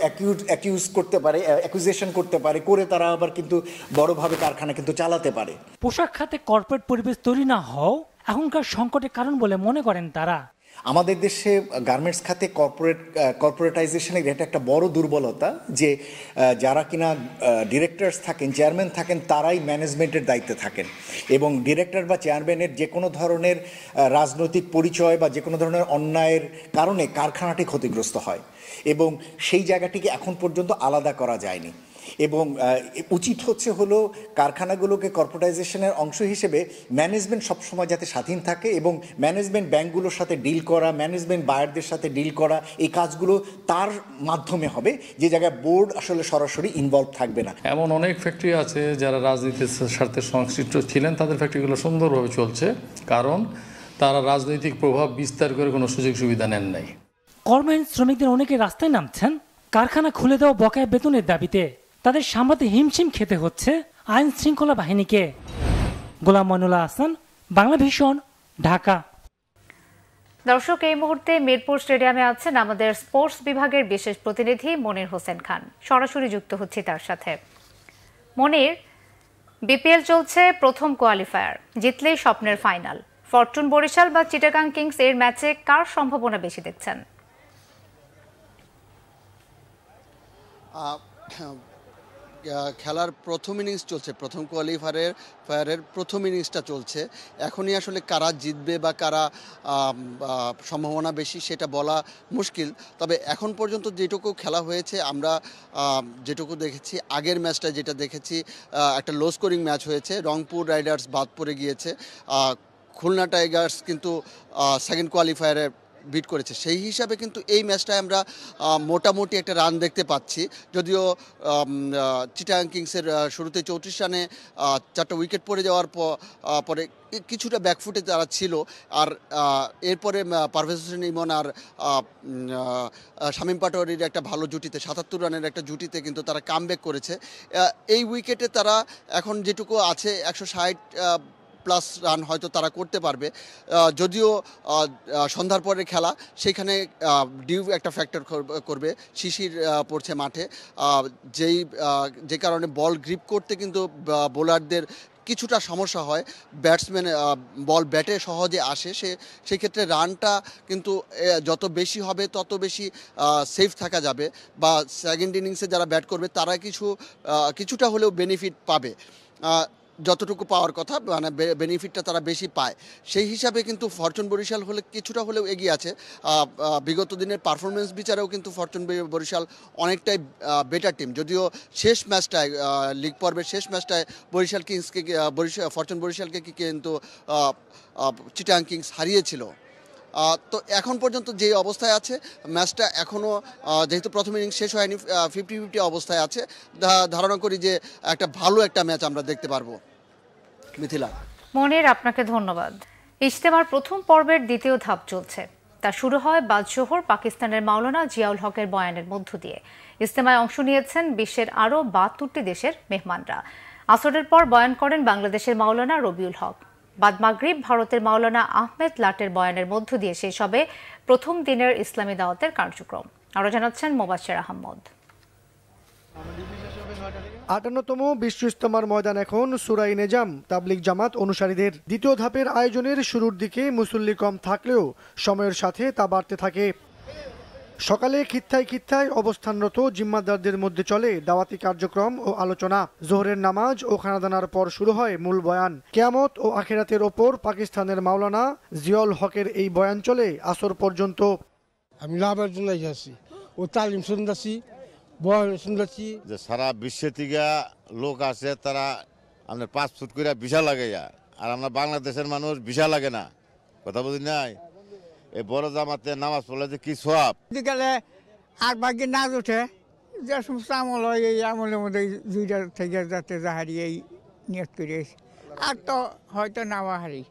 অ্যাকিউজ করতে পারে, অ্যাকুইজিশন করতে পারে, করে তারা আবার কিন্তু বড়ভাবে কারখানা কিন্তু চালাতে পারে। পোশাক খাতে কর্পোরেট পরিবেশ তৈরি না হও এখনকার সংকটের কারণ বলে মনে করেন তারা। আমাদের দেশে গার্মেন্টস খাতে কর্পোরেটাইজেশনের এটা একটা বড় দুর্বলতা যে যারা কিনা ডিরেক্টরস থাকেন, চেয়ারম্যান থাকেন, তারাই ম্যানেজমেন্টের দায়িত্বে থাকেন এবং ডিরেক্টর বা চেয়ারম্যানের যে কোনো ধরনের রাজনৈতিক পরিচয় বা যে কোনো ধরনের অন্যায়ের কারণে কারখানাটি ক্ষতিগ্রস্ত হয় এবং সেই জায়গাটিকে এখন পর্যন্ত আলাদা করা যায়নি। এবং উচিত হলো কারখানাগুলোকে কর্পোরেটাইজেশনের অংশ হিসেবে ম্যানেজমেন্ট সবসময় যাতে স্বাধীন থাকে এবং ম্যানেজমেন্ট ব্যাংকগুলোর সাথে ডিল করা, ম্যানেজমেন্ট বায়ারদের সাথে ডিল করা, এই কাজগুলো তার মাধ্যমে হবে, যে জায়গায় বোর্ড আসলে সরাসরি ইনভলভ থাকবে না। এমন অনেক ফ্যাক্টরি আছে যারা রাজনীতির সাথে সংশ্লিষ্ট ছিলেন, তাদের ফ্যাক্টরিগুলো সুন্দরভাবে চলছে, কারণ তারা রাজনৈতিক প্রভাব বিস্তার করে কোনো সুযোগ সুবিধা নেন নাই। কর্মহীন শ্রমিকদের অনেকে রাস্তায় নামছেন কারখানা খুলে দেওয়া বকেয়া বেতনের দাবিতে। তাদের সামলাতে হিমশিম খেতে হচ্ছে আইন শৃঙ্খলা বাহিনীকে। গোলাম মইনুল হাসান, বাংলা ভিশন, ঢাকা। দর্শক, এই মুহূর্তে মিরপুর স্টেডিয়ামে আছেন আমাদের স্পোর্টস বিভাগের বিশেষ প্রতিনিধি মনির হোসেন খান। সরাসরি যুক্ত হচ্ছি তার সাথে। মনির, বিপিএল চলছে প্রথম কোয়ালিফায়ার, জিতলেই স্বপ্নের ফাইনাল। ফরচুন বরিশাল বা চিটাগাং কিংস এর ম্যাচে কার সম্ভাবনা বেশি দেখছেন? খেলার প্রথম ইনিংস চলছে, প্রথম কোয়ালিফায়ারের প্রথম ইনিংসটা চলছে। এখনই আসলে কারা জিতবে বা কারা সম্ভাবনা বেশি সেটা বলা মুশকিল। তবে এখন পর্যন্ত যেটুকু খেলা হয়েছে, আমরা যেটুকু দেখেছি, আগের ম্যাচটা যেটা দেখেছি একটা লো স্কোরিং ম্যাচ হয়েছে, রংপুর রাইডার্স বাদ পড়ে গিয়েছে, খুলনা টাইগার্স কিন্তু সেকেন্ড কোয়ালিফায়ারে বিট করেছে। সেই হিসাবে কিন্তু এই ম্যাচটায় আমরা মোটামুটি একটা রান দেখতে পাচ্ছি, যদিও চিটাগাং কিংসের শুরুতে 34 রানে 4টা উইকেট পড়ে যাওয়ার পরে কিছুটা ব্যাকফুটে তারা ছিল। আর এরপরে পারভেজ হোসেন ইমন আর শামীম পাটোয়ারির একটা ভালো জুটিতে, 77 রানের একটা জুটিতে কিন্তু তারা কামব্যাক করেছে। এই উইকেটে তারা এখন যেটুকু আছে 160 প্লাস রান হয়তো তারা করতে পারবে, যদিও সন্ধ্যার পরের খেলা, সেখানে ডিউ একটা ফ্যাক্টর করবে। শিশির পড়ছে মাঠে, যে কারণে বল গ্রিপ করতে কিন্তু বোলারদের কিছুটা সমস্যা হয়। ব্যাটসম্যান বল ব্যাটে সহজে আসে, সেই ক্ষেত্রে রানটা কিন্তু যত বেশি হবে তত বেশি সেফ থাকা যাবে, বা সেকেন্ড ইনিংসে যারা ব্যাট করবে তারা কিছুটা হলেও বেনিফিট পাবে। যতটুকু পাওয়ার কথা, মানে বেনিফিটটা তারা বেশি পায়। সেই হিসাবে কিন্তু ফরচুন বরিশাল হলে কিছুটা হলেও এগিয়ে আছে। বিগত দিনের পারফরমেন্স বিচারেও কিন্তু ফরচুন বরিশাল অনেকটাই বেটার টিম, যদিও শেষ ম্যাচটায়, লিগ পর্বের শেষ ম্যাচটায় ফরচুন বরিশালকে কিন্তু চিটাগাং কিংস হারিয়েছিল। তো এখন পর্যন্ত যে অবস্থায় আছে ম্যাচটা, এখনও যেহেতু প্রথম ইনিংস শেষ হয়নি, 50-50 অবস্থায় আছে। ধারণা করি যে একটা ভালো একটা ম্যাচ আমরা দেখতে পারবো। মিথিলা। মনির, আপনাকে ধন্যবাদ। ইজতেমার প্রথম পর্বের দ্বিতীয় ধাপ চলছে। তা শুরু হয় বাদশোহর পাকিস্তানের মাওলানা জিয়াউল হকের বয়ানের মধ্য দিয়ে। ইজতেমায় অংশ নিয়েছেন বিশ্বের আরও 72টি দেশের মেহমানরা। আসরের পর বয়ান করেন বাংলাদেশের মাওলানা রবিউল হক। বাদ মাগরিব ভারতের মাওলানা আহমেদ লাটের বয়ানের মধ্য দিয়ে শেষ হবে প্রথম দিনের ইসলামী দাওয়াতের কার্যক্রম। আরও জানাচ্ছেন মোবাশ্বের আহমদ। 58তম বিশ্ব ইজতেমার ময়দান এখন সূরা নেজাম তাবলিগ জামাত অনুসারীদের। দ্বিতীয় ধাপের আয়োজনের শুরুর দিকে মুসল্লি কম থাকলেও সময়ের সাথে তা বাড়তে থাকে। সকালে খিত্তায় খিত্তায় অবস্থানরত জিম্মাদারদের মধ্যে চলে দাওয়াতি কার্যক্রম ও আলোচনা। জোহরের নামাজ ও খানাদানার পর শুরু হয় মূল বয়ান। কিয়ামত ও আখিরাতের ওপর পাকিস্তানের মাওলানা জিয়াউল হকের এই বয়ান চলে আসর পর্যন্ত। আমি লাভের জন্য আছি, ও তালিম শুনতেছি, বয়ান শুনতেছি। যে সারা বিশ্বে থেকে লোক আছে, তারা আপনার 5 ফুট করে ভিসা লাগে, আর আমরা বাংলাদেশের মানুষ ভিসা লাগে না। কথা বুঝি নাই? এই বড় জামাতে নামাজ পড়লে যে কি সওয়াব। গেলে আর ভাগ্যে নাচ ওঠে, যে সমস্ত আমল হয় এই আমলের মধ্যে 2টা থেকে যাতে যাহারি এই নিয়ত করে, আর তো হয়তো নাওয়া হারি।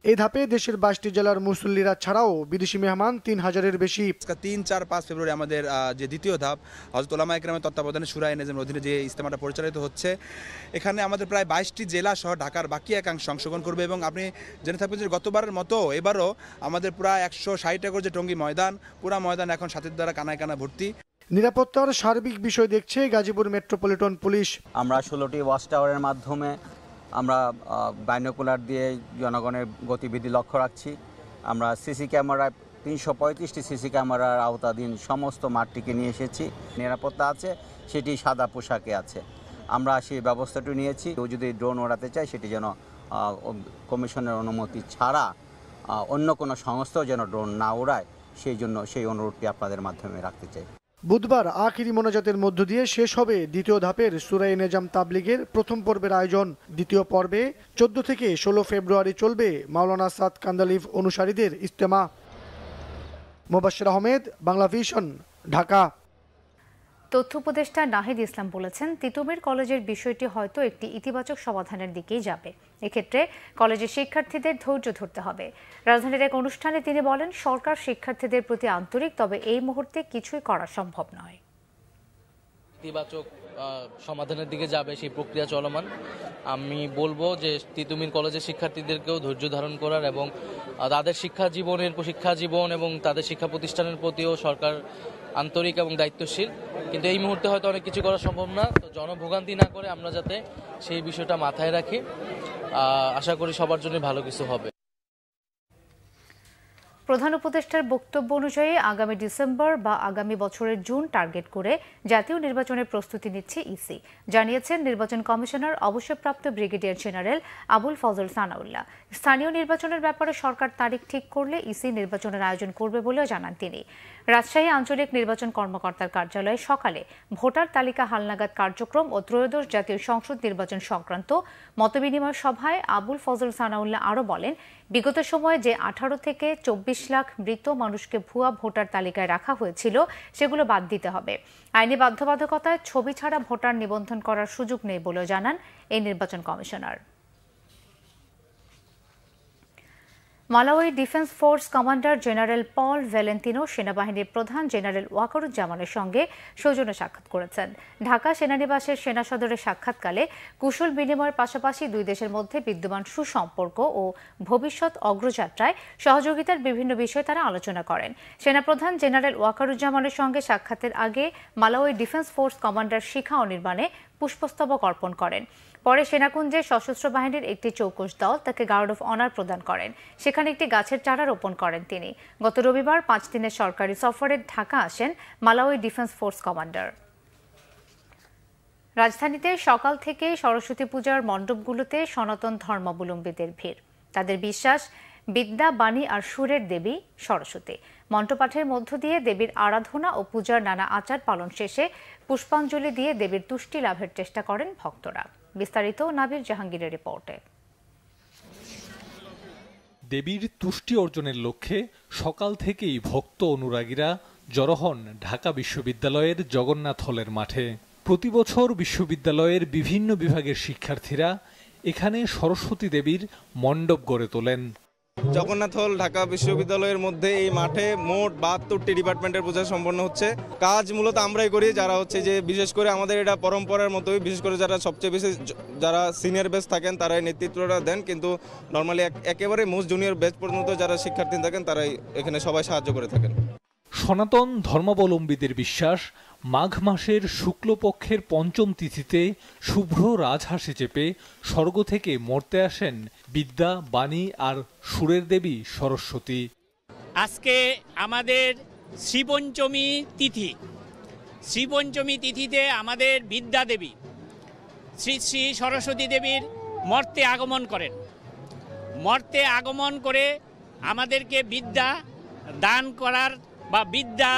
এই ধাপে দেশের 22টি জেলার মুসল্লিরা ছাড়াও বিদেশি মেহমান 3000-এর বেশি। 3, 4, 5 ফেব্রুয়ারি আমাদের যে দ্বিতীয় ধাপ হযরত উলামা ইকরামের তত্ত্বাবধানে শুরা এ-নেজমের অধীনে যে ইজতেমাটা পরিচালিত হচ্ছে, এখানে আমাদের প্রায় 22টি জেলা সহ ঢাকার বাকি একাংশ অংশগ্রহণ করবে। এবং আপনি জেনে থাকবেন যে গতবারের মতো এবারও আমাদের প্রায় 160 একর যে টঙ্গী ময়দান, পুরা ময়দান এখন সাথীর দ্বারা কানায় কানায় ভর্তি। নিরাপত্তার সার্বিক বিষয় দেখছে গাজীপুর মেট্রোপলিটন পুলিশ। আমরা 16টি ওয়াচ টাওয়ারের মাধ্যমে আমরা বাইনোকুলার দিয়ে জনগণের গতিবিধি লক্ষ্য রাখছি। আমরা সিসি ক্যামেরায় 335টি সিসি ক্যামেরার আওতাধীন সমস্ত মাঠটিকে নিয়ে এসেছি। নিরাপত্তা আছে, সেটি সাদা পোশাকে আছে। আমরা সেই ব্যবস্থাটি নিয়েছি। কেউ যদি ড্রোন ওড়াতে চায় সেটি যেন কমিশনের অনুমতি ছাড়া অন্য কোনো সংস্থাও যেন ড্রোন না ওড়ায়, সেই অনুরোধটি আপনাদের মাধ্যমে রাখতে চাই। বুধবার আখিরি মোনাজাতের মধ্য দিয়ে শেষ হবে দ্বিতীয় ধাপের সূরা এ-নেজাম তাবলীগের প্রথম পর্বের আয়োজন। দ্বিতীয় পর্বে 14 থেকে 16 ফেব্রুয়ারি চলবে মাওলানা সাদ কান্দালিভ অনুসারীদের ইজতেমা। মোবাশ্বের আহমেদ, বাংলা ভিশন, ঢাকা। তথ্য উপদেষ্টা নাহিদ ইসলাম বলেছেন, তিতুমির কলেজের বিষয়টি হয়তো একটি ইতিবাচক সমাধানের দিকেই যাবে। এক্ষেত্রে কলেজের শিক্ষার্থীদের ধৈর্য ধরতে হবে। রাজধানীর এক অনুষ্ঠানে তিনি বলেন, সরকার শিক্ষার্থীদের প্রতি আন্তরিক, তবে এই মুহূর্তে কিছুই করা সম্ভব নয়। ইতিবাচক সমাধানের দিকে যাবে, সেই প্রক্রিয়া চলমান। আমি বলবো যে তিতুমির কলেজের শিক্ষার্থীদেরকেও ধৈর্য ধারণ করার এবং তাদের শিক্ষা জীবন এবং তাদের শিক্ষা প্রতিষ্ঠানের প্রতিও সরকার আন্তরিক এবং দায়িত্বশীল। কিন্তু এই মুহূর্তে হয়তো অনেক কিছু করা সম্ভব না। তো জনভোগান্তি না করে আমরা যাতে সেই বিষয়টা মাথায় রাখি, আশা করি সবার জন্য ভালো কিছু হবে। প্রধান উপদেষ্টার বক্তব্য অনুযায়ী আগামী ডিসেম্বর বা আগামী বছরের জুন টার্গেট করে জাতীয় নির্বাচনের প্রস্তুতি নিচ্ছে ইসি, জানিয়েছেন নির্বাচন কমিশনার অবসরপ্রাপ্ত ব্রিগেডিয়ার জেনারেল আবুল ফজল সানাউল্লাহ। স্থানীয় নির্বাচনের ব্যাপারে সরকার তারিখ ঠিক করলে ইসি নির্বাচনের আয়োজন করবে বলেও জানান তিনি। রাজশাহী আঞ্চলিক নির্বাচন কর্মকর্তার কার্যালয়ে সকালে ভোটার তালিকা হালনাগাদ কার্যক্রম ও ত্রয়োদশ জাতীয় সংসদ নির্বাচন সংক্রান্ত মতবিনিময় সভায় আবুল ফজল সানাউল্লাহ আরও বলেন, বিগত সময়ে যে 18 থেকে 24 লাখ মৃত মানুষকে ভুয়া ভোটার তালিকায় রাখা হয়েছিল, সেগুলো বাদ দিতে হবে। আইনি বাধ্যবাধকতায় ছবি ছাড়া ভোটার নিবন্ধন করার সুযোগ নেই বলেও জানান এই নির্বাচন commissioner. Malawi defence force commander general Paul Valentino সেনাবাহিনীর প্রধান জেনারেল ওয়াকারুজ্জামানের সঙ্গে সৌজন্য সাক্ষাৎ করেছেন। ঢাকা সেনানিবাসের সেনা সদরে সাক্ষাৎকালে কুশল বিনিময়ের পাশাপাশি দুই দেশের মধ্যে বিদ্যমান সুসম্পর্ক ও ভবিষ্যৎ অগ্রযাত্রায় সহযোগিতার বিভিন্ন বিষয়ে তারা আলোচনা করেন। সেনাপ্রধান জেনারেল ওয়াকারুজ্জামানের সঙ্গে সাক্ষাতের আগে মালাউই ডিফেন্স ফোর্স কমান্ডার শিখা অনির্বাণে পুষ্পস্তবক অর্পণ করেন। পরে সেনাকুঞ্জে সশস্ত্র বাহিনীর একটি চৌকস দল তাকে গার্ড অফ অনার প্রদান করেন। সেখানে একটি গাছের চারা রোপণ করেন তিনি। গত রবিবার 5 দিনের সরকারি সফরে ঢাকা আসেন মালাউই ডিফেন্স ফোর্স কমান্ডার। রাজধানীতে সকাল থেকে সরস্বতী পূজার মণ্ডপগুলোতে সনাতন ধর্মাবলম্বীদের ভিড়। তাদের বিশ্বাস, বিদ্যা, বাণী আর সুরের দেবী সরস্বতী। মন্ত্রপাঠের মধ্য দিয়ে দেবীর আরাধনা ও পূজার নানা আচার পালন শেষে পুষ্পাঞ্জলি দিয়ে দেবীর তুষ্টি লাভের চেষ্টা করেন ভক্তরা। বিস্তারিত নাবির জাহাঙ্গীরের রিপোর্টে। দেবীর তুষ্টি অর্জনের লক্ষ্যে সকাল থেকেই ভক্ত অনুরাগীরা জড়ো হন ঢাকা বিশ্ববিদ্যালয়ের জগন্নাথ হলের মাঠে। প্রতি বছর বিশ্ববিদ্যালয়ের বিভিন্ন বিভাগের শিক্ষার্থীরা এখানে সরস্বতী দেবীর মণ্ডপ গড়ে তোলেন। জগন্নাথ হল ঢাকা বিশ্ববিদ্যালয়ের মধ্যে এই মাঠে মোট 72টি ডিপার্টমেন্টের পূজা সম্পন্ন হচ্ছে। কাজ মূলত আমরাই করি, যারা হচ্ছে যে বিশেষ করে আমাদের এটা পরম্পরার মতোই, বিশেষ করে যারা সবচেয়ে বেশি যারা সিনিয়র ব্যাচ থাকেন তারাই নেতৃত্বটা দেন, কিন্তু নর্মালি একেবারে মোস্ট জুনিয়র ব্যাচ পর্যন্ত যারা শিক্ষার্থী থাকেন তারাই এখানে সবাই সাহায্য করে থাকেন। সনাতন ধর্মাবলম্বীদের বিশ্বাস, মাঘ মাসের শুক্লপক্ষের ৫ম তিথিতে শুভ্র রাজহাঁসে চেপে স্বর্গ থেকে মর্তে আসেন বিদ্যা, বাণী আর সুরের দেবী সরস্বতী। আজকে আমাদের শ্রীপঞ্চমী তিথি। শ্রীপঞ্চমী তিথিতে আমাদের বিদ্যা দেবী শ্রী শ্রী সরস্বতী দেবীর মর্তে আগমন করেন। মর্তে আগমন করে আমাদেরকে বিদ্যা দান করার বা বিদ্যা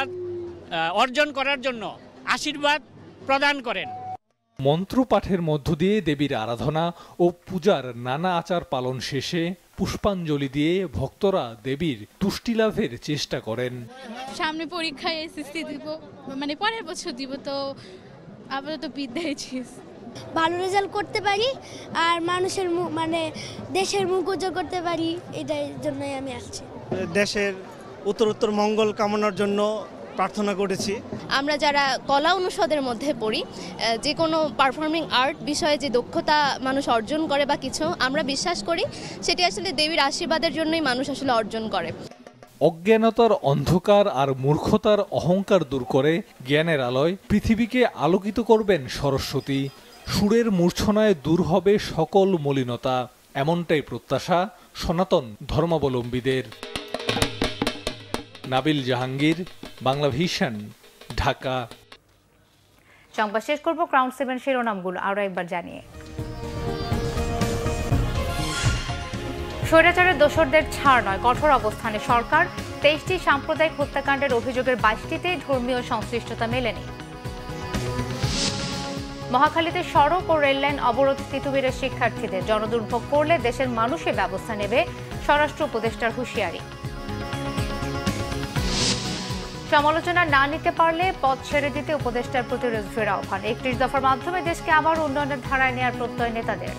অর্জন করার জন্য আশীর্বাদ প্রদান করেন। মন্ত্রপাঠের মধ্য দিয়ে দেবীর আরাধনা ও পূজার নানা আচার পালন শেষে পুষ্পাঞ্জলি দিয়ে ভক্তরা দেবীর তুষ্টি লাভের চেষ্টা করেন। সামনে পরীক্ষায় এসএসসি দিব, মানে পরের বছর দিব, তো আপাতত বিদ্যায় ভালো রেজাল্ট করতে পারি আর মানুষের মানে দেশের মুখ উজ্জ্বল করতে পারি, এটার জন্যই আমি আসছি। দেশের উত্তরোত্তর মঙ্গল কামনার জন্য প্রার্থনা করেছি। আমরা যারা কলা অনুষদের মধ্যে পড়ি, যে কোনো পারফর্মিং আর্ট বিষয়ে যে দক্ষতা মানুষ অর্জন করে বা কিছু, আমরা বিশ্বাস করি সেটি আসলে দেবীর আশীর্বাদের জন্যই মানুষ আসলে অর্জন করে। অজ্ঞানতার অন্ধকার আর মূর্খতার অহংকার দূর করে জ্ঞানের আলোয় পৃথিবীকে আলোকিত করবেন সরস্বতী। সুরের মূর্ছনায় দূর হবে সকল মলিনতা, এমনটাই প্রত্যাশা সনাতন ধর্মাবলম্বীদের। নাবিল জাহাঙ্গীর, বাংলা ভিশন, ঢাকা। সংবাদ শেষ করব ক্রাউন 7 শিরোনামগুলো আরো একবার জানিয়ে। স্বৈরাচারের দোসরদের ছাড় নয়, কঠোর অবস্থানে সরকার। 23টি সাম্প্রদায়িক হত্যাকাণ্ডের অভিযোগের 22টিতে ধর্মীয় সংশ্লিষ্টতা মেলেনি। মহাখালীতে সড়ক ও রেললাইন অবরোধ তিতুমিরের শিক্ষার্থীদের। জনদুর্ভোগ করলে দেশের মানুষের ব্যবস্থা নেবে, স্বরাষ্ট্র উপদেষ্টার হুঁশিয়ারি। সমালোচনা না নিতে পারলে পদ ছেড়ে দিতে উপদেষ্টার প্রতি রিজভির আহ্বান। 31 দফার মাধ্যমে দেশকে আবার উন্নয়নের ধারায় নেওয়ার প্রত্যয় নেতাদের।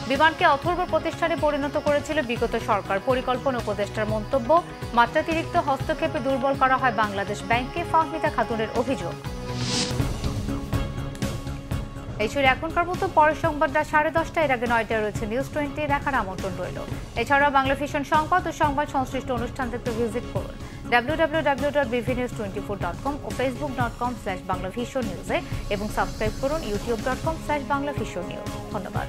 বিমানকে অথর্ব প্রতিষ্ঠানে পরিণত করেছিল বিগত সরকার, পরিকল্পনা উপদেষ্টার মন্তব্য। মাত্রাতিরিক্ত হস্তক্ষেপে দুর্বল করা হয় বাংলাদেশ ব্যাংকে, ফাহমিদা খাতুনের অভিযোগ। এই ছিল এখনকার মতো। পরের সংবাদটা 10:30। এর আগে 9টায় রয়েছে নিউজ 20, দেখার আমন্ত্রণ রইল। এছাড়াও বাংলা ভিশন সংবাদ ও সংবাদ সংশ্লিষ্ট অনুষ্ঠান দেখতে ভিজিট করুন www.bvnews24.com ও facebook.com/banglavisionnews এবং সাবস্ক্রাইব করুন youtube.com/banglavisionnews। ধন্যবাদ।